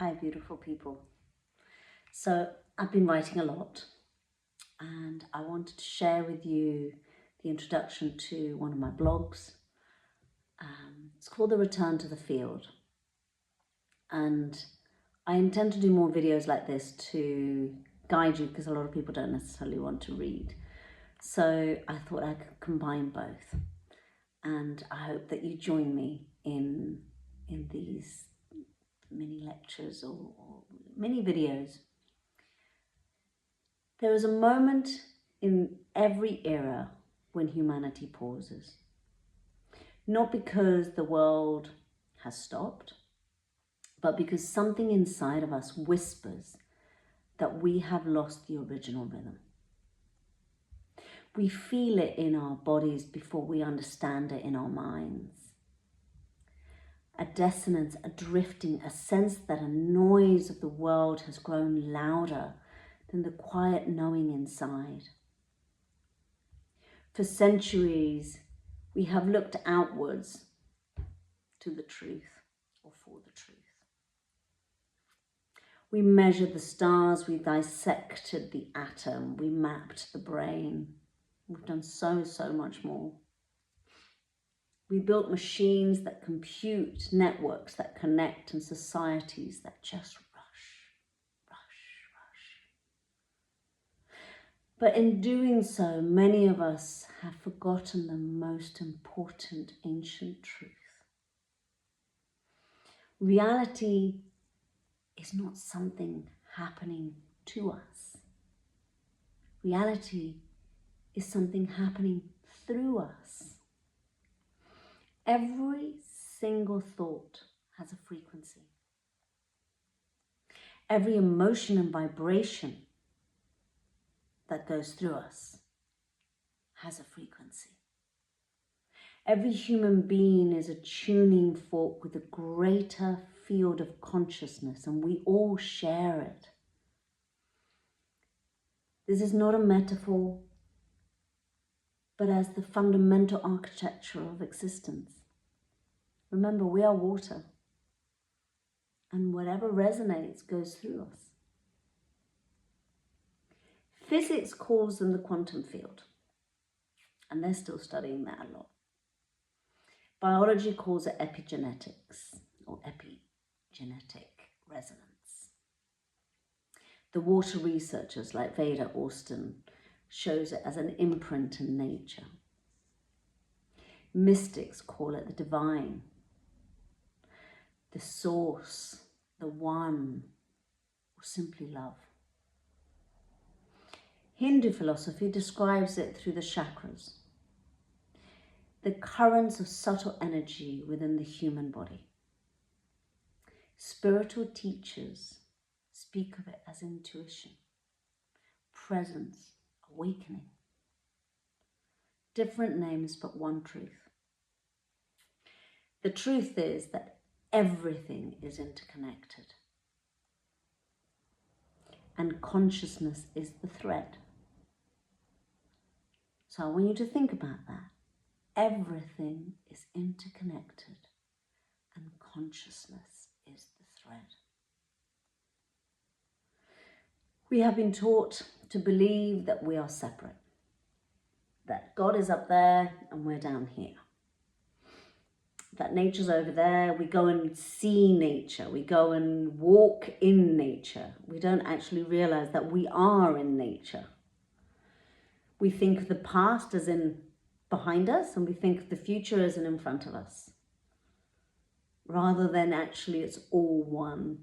Hi, beautiful people. So I've been writing a lot and I wanted to share with you the introduction to one of my blogs. It's called The Return to the Field. And I intend to do more videos like this to guide you because a lot of people don't necessarily want to read. So I thought I could combine both. And I hope that you join me in these mini lectures or mini videos. There is a moment in every era when humanity pauses. Not because the world has stopped, but because something inside of us whispers that we have lost the original rhythm. We feel it in our bodies before we understand it in our minds. A dissonance, a drifting, a sense that a noise of the world has grown louder than the quiet knowing inside. For centuries, we have looked outwards to the truth or for the truth. We measured the stars, we dissected the atom, we mapped the brain. We've done so much more. We built machines that compute, networks that connect, and societies that just rush. But in doing so, many of us have forgotten the most important ancient truth. Reality is not something happening to us. Reality is something happening through us. Every single thought has a frequency. Every emotion and vibration that goes through us has a frequency. Every human being is a tuning fork with a greater field of consciousness, and we all share it. This is not a metaphor, but as the fundamental architecture of existence. Remember, we are water, and whatever resonates goes through us. Physics calls them the quantum field, and they're still studying that a lot. Biology calls it epigenetics or epigenetic resonance. The water researchers like Veda Austin shows it as an imprint in nature. Mystics call it the divine, the source, the one, or simply love. Hindu philosophy describes it through the chakras, the currents of subtle energy within the human body. Spiritual teachers speak of it as intuition, presence, awakening. Different names, but one truth. The truth is that everything is interconnected, and consciousness is the thread. So I want you to think about that. Everything is interconnected, and consciousness is the thread. We have been taught to believe that we are separate, that God is up there and we're down here, that nature's over there, we go and see nature, we go and walk in nature. We don't actually realize that we are in nature. We think of the past as in behind us, and we think of the future as in front of us, rather than actually it's all one.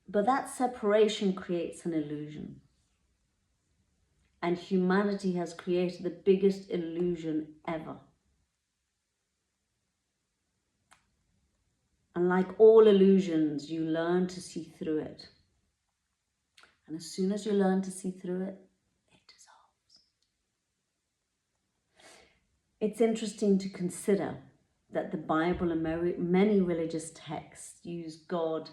But that separation creates an illusion. And humanity has created the biggest illusion ever. And like all illusions, you learn to see through it. And as soon as you learn to see through it, it dissolves. It's interesting to consider that the Bible and many religious texts use God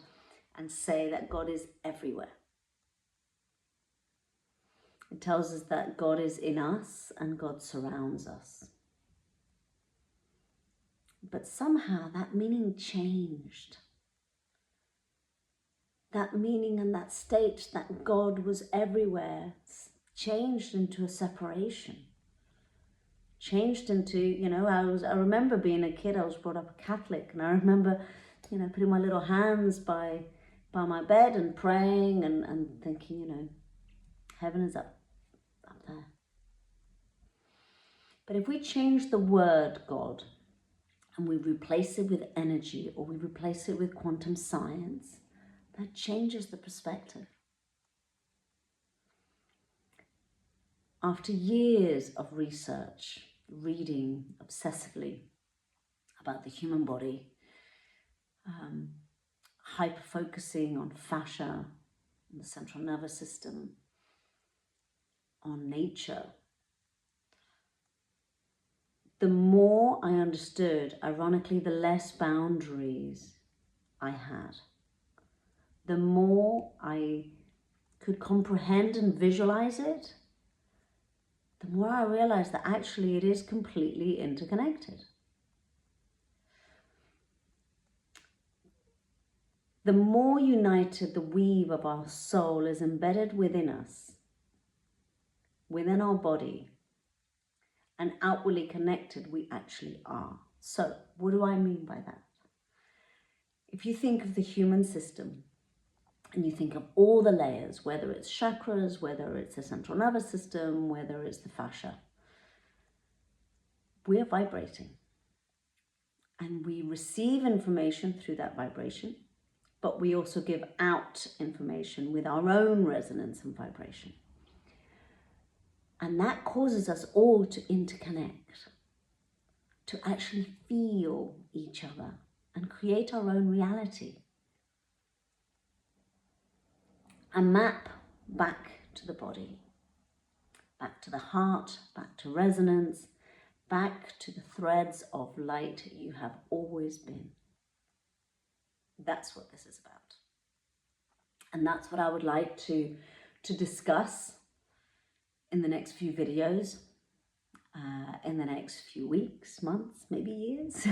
and say that God is everywhere. It tells us that God is in us and God surrounds us. But somehow that meaning changed. That meaning and that state that God was everywhere changed into a separation. Changed into, I remember being a kid, I was brought up a Catholic, and I remember, putting my little hands by my bed and praying and thinking, heaven is up there. But if we change the word God and we replace it with energy, or we replace it with quantum science, that changes the perspective. After years of research, reading obsessively about the human body, hyper-focusing on fascia, on the central nervous system, on nature, the more I understood, ironically, the less boundaries I had. The more I could comprehend and visualize it, the more I realized that actually it is completely interconnected. The more united the weave of our soul is embedded within us, within our body, and outwardly connected we actually are. So, what do I mean by that? If you think of the human system, and you think of all the layers, whether it's chakras, whether it's the central nervous system, whether it's the fascia, we are vibrating. And we receive information through that vibration, but we also give out information with our own resonance and vibration. And that causes us all to interconnect, to actually feel each other and create our own reality. A map back to the body, back to the heart, back to resonance, back to the threads of light you have always been. That's what this is about. And that's what I would like to discuss in the next few videos, in the next few weeks, months, maybe years.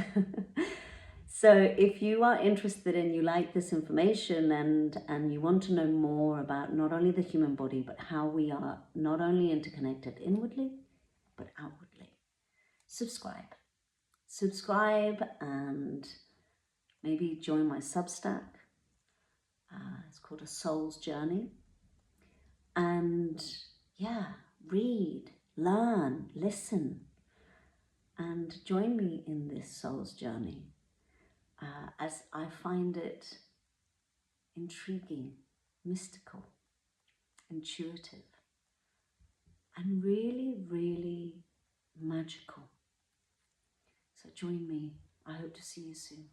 So if you are interested and you like this information and you want to know more about not only the human body, but how we are not only interconnected inwardly, but outwardly, subscribe. Subscribe and maybe join my Substack. It's called A Soul's Journey. And yeah, read, learn, listen, and join me in this soul's journey. As I find it intriguing, mystical, intuitive, and really, really magical. So join me. I hope to see you soon.